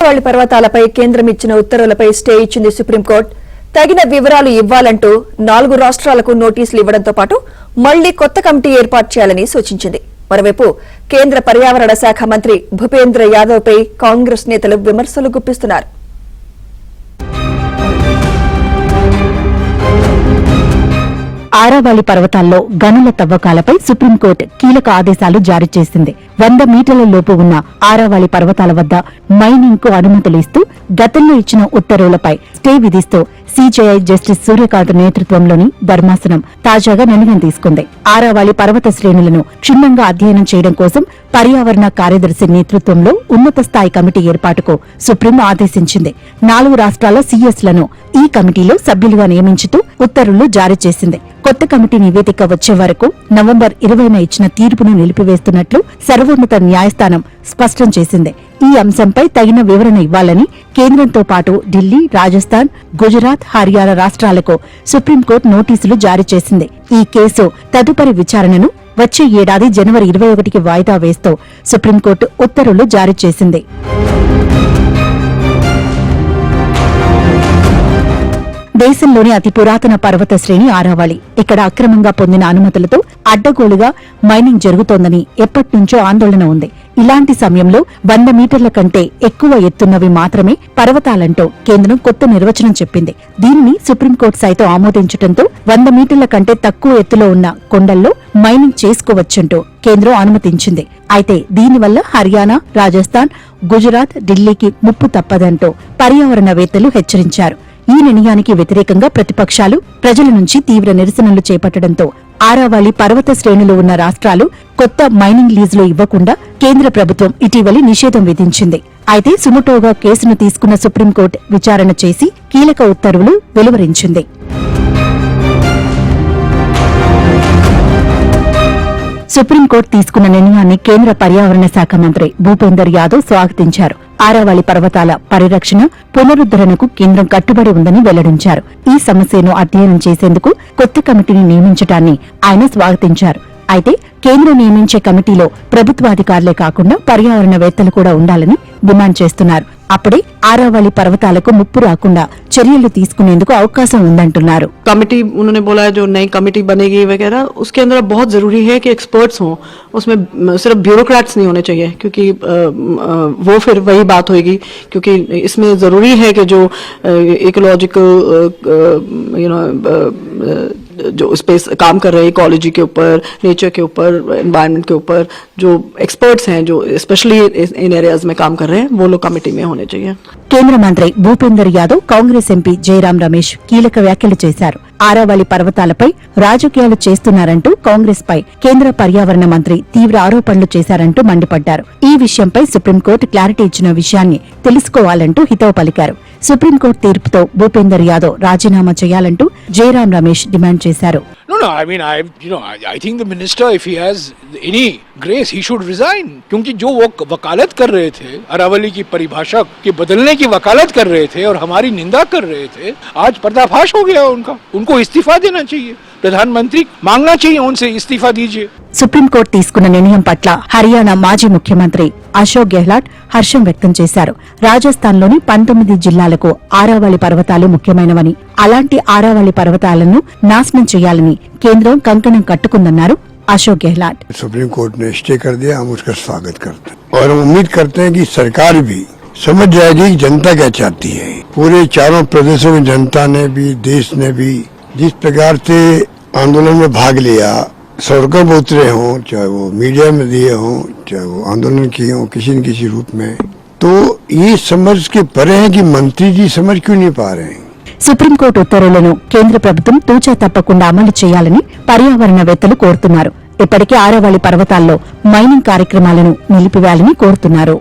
ఆరావళి పర్వతాలపై కేంద్రం ఇచ్చిన ఉత్తర్వులపై స్టే ఇచ్చింది సుప్రీంకోర్టు. తగిన వివరాలు ఇవ్వాలంటూ 4 రాష్ట్రాలకు నోటీసులు ఇవ్వడంతో పాటు మళ్లీ కొత్త కమిటీ ఏర్పాటు చేయాలని సూచించింది. మరోవైపు కేంద్ర పర్యావరణ శాఖ మంత్రి భూపేంద్ర యాదవ్ పై కాంగ్రెస్ నేతలు విమర్శలు గుప్పిస్తున్నారు. ఆరావళి పర్వతాల్లో గనుల తవ్వకాలపై సుప్రీంకోర్టు కీలక ఆదేశాలు జారీ చేసింది. 100 మీటర్ల లోపు ఉన్న ఆరావళి పర్వతాల వద్ద మైనింగ్ కు అనుమతులు ఇస్తూ గతంలో ఇచ్చిన ఉత్తర్వులపై స్టే విధిస్తూ సీజేఐ జస్టిస్ సూర్యకాంత్ నేతృత్వంలోని ధర్మాసనం తాజాగా నిర్ణయం తీసుకుంది. ఆరావళి పర్వత శ్రేణులను క్షుణ్ణంగా అధ్యయనం చేయడం కోసం పర్యావరణ కార్యదర్శి నేతృత్వంలో ఉన్నత స్థాయి కమిటీ ఏర్పాటుకు సుప్రీం ఆదేశించింది. 4 రాష్ట్రాల సీఎస్లను ఈ కమిటీలో సభ్యులుగా నియమించుతూ ఉత్తర్వులు జారీ చేసింది. కొత్త కమిటీ నివేదిక వచ్చే వరకు నవంబర్ 20న ఇచ్చిన తీర్పును నిలిపివేస్తున్నట్లు సర్వోన్నత న్యాయస్థానం స్పష్టం చేసింది. ఈ అంశంపై తగిన వివరణ ఇవ్వాలని కేంద్రంతో పాటు ఢిల్లీ, రాజస్థాన్, గుజరాత్, హర్యానా రాష్ట్రాలకు సుప్రీంకోర్టు నోటీసులు జారీ చేసింది. ఈ కేసు తదుపరి విచారణను వచ్చే ఏడాది జనవరి 21కి వాయిదా వేస్తూ సుప్రీంకోర్టు ఉత్తర్వులు జారీ చేసింది. దేశంలోని అతి పురాతన పర్వత శ్రేణి ఆరావళి. ఇక్కడ అక్రమంగా పొందిన అనుమతులతో అడ్డగోలుగా మైనింగ్ జరుగుతోందని ఎప్పటినుంచో ఆందోళన ఉంది. ఇలాంటి సమయంలో 100 మీటర్ల కంటే ఎక్కువ ఎత్తున్నవి మాత్రమే పర్వతాలంటూ కేంద్రం కొత్త నిర్వచనం చెప్పింది. దీనిని సుప్రీంకోర్టు సైతం ఆమోదించడంతో 100 మీటర్ల కంటే తక్కువ ఎత్తులో ఉన్న కొండల్లో మైనింగ్ చేసుకోవచ్చంటూ కేంద్రం అనుమతించింది. అయితే దీనివల్ల హర్యానా, రాజస్థాన్, గుజరాత్, ఢిల్లీకి ముప్పు తప్పదంటూ పర్యావరణవేత్తలు హెచ్చరించారు. ఈ నిర్ణయానికి వ్యతిరేకంగా ప్రతిపక్షాలు ప్రజల నుంచి తీవ్ర నిరసనలు చేపట్టడంతో ఆరావళి పర్వత శ్రేణులు ఉన్న రాష్ట్రాలు కొత్త మైనింగ్ లీజులు ఇవ్వకుండా కేంద్ర ప్రభుత్వం ఇటీవలి నిషేధం విధించింది. అయితే సుమోటోగా కేసును తీసుకున్న సుప్రీంకోర్టు విచారణ చేసి కీలక ఉత్తర్వులు వెలువరించింది. సుప్రీంకోర్టు తీసుకున్న నిర్ణయాన్ని కేంద్ర పర్యావరణ శాఖ మంత్రి భూపేందర్ యాదవ్ స్వాగతించారు. ఆరావళి పర్వతాల పరిరక్షణ, పునరుద్దరణకు కేంద్రం కట్టుబడి ఉందని వెల్లడించారు. ఈ సమస్యను అధ్యయనం చేసేందుకు కొత్త కమిటీని నియమించడాన్ని ఆయన స్వాగతించారు. అయితే కేంద్రం నియమించే కమిటీలో ప్రభుత్వాధికారులే కాకుండా పర్యావరణవేత్తలు కూడా ఉండాలని డిమాండ్ చేస్తున్నారు. అప్పుడే आरावली पर्वताలకు ముప్పు రాకుండా చర్యలు తీసుకునేందుకు అవకాశం ఉందంటున్నారు. कमेटी उन्होंने बोला है जो नई कमेटी बनेगी वगैरह उसके अंदर बहुत जरूरी है कि एक्सपर्ट्स हों, उसमें सिर्फ ब्यूरोक्रेट्स नहीं होने चाहिए क्योंकि वो फिर वही बात होगी क्योंकि इसमें जरूरी है कि जो इकोलॉजिकल जो इस पे काम कर रहे हैं इकोलॉजी के ऊपर, नेचर के ऊपर, एनवायरनमेंट के ऊपर जो एक्सपर्ट्स हैं जो स्पेशली इन एरियाज में काम कर रहे हैं वो लोग कमेटी में होने चाहिए. కేంద్ర మంత్రి భూపేందర్ యాదవ్ కాంగ్రెస్ ఎంపీ జయరాం రమేష్ కీలక వ్యాఖ్యలు చేశారు. ఆరావళి పర్వతాలపై రాజకీయాలు చేస్తున్నారంటూ కాంగ్రెస్ పై కేంద్ర పర్యావరణ మంత్రి తీవ్ర ఆరోపణలు చేశారంటూ మండిపడ్డారు. ఈ విషయంపై సుప్రీంకోర్టు క్లారిటీ ఇచ్చిన విషయాన్ని తెలుసుకోవాలంటూ హితవు పలికారు. సుప్రీంకోర్టు తీర్పుతో భూపేందర్ యాదవ్ రాజీనామా చేయాలంటూ జయరాం రమేష్ డిమాండ్ చేశారు. No, I mean, I think the minister, if he has any grace, he should resign. क्योंकि जो वो वकालत कर रहे थे, अरावली की परिभाषा के बदलने की वकालत कर रहे थे और हमारी निंदा कर रहे थे, आज पर्दाफाश हो गया उनका. उनको इस्तीफा देना चाहिए. प्रधानमंत्री मांगना चाहिए उनसे इस्तीफा दीजिए. సుప్రీంకోర్టు తీసుకున్న నిర్ణయం పట్ల హర్యానా మాజీ ముఖ్యమంత్రి అశోక్ గెహ్లాట్ హర్షం వ్యక్తం చేశారు. రాజస్థాన్లోని 19 జిల్లాలకు ఆరావళి పర్వతాలు ముఖ్యమైనవని, అలాంటి ఆరావళి పర్వతాలను నాశనం చేయాలని కేంద్రం కంకణం కట్టుకుందన్నారు అశోక్ గెహ్లాట్. सुप्रीम कोर्ट ने स्टे कर दिया, हम उसका स्वागत करते हैं और हम उम्मीद करते हैं कि सरकार भी समझ जाएगी जनता क्या चाहती है. पूरे चारों प्रदेशों में जनता ने भी, देश ने भी जिस प्रकार से आंदोलन में भाग लिया, सड़कों पर उतरे हों, चाहे वो मीडिया में दिए हों, चाहे वो आंदोलन किए हों किसी न किसी रूप में, तो ये समझ के परे हैं कि मंत्री जी समझ क्यों नहीं पा रहे हैं. సుప్రీంకోర్టు ఉత్తర్వులను కేంద్ర ప్రభుత్వం తూచా తప్పకుండా అమలు చేయాలని పర్యావరణవేత్తలు కోరుతున్నారు. ఇప్పటికే ఆరావళి పర్వతాల్లో మైనింగ్ కార్యక్రమాలను నిలిపివేయాలని కోరుతున్నారు.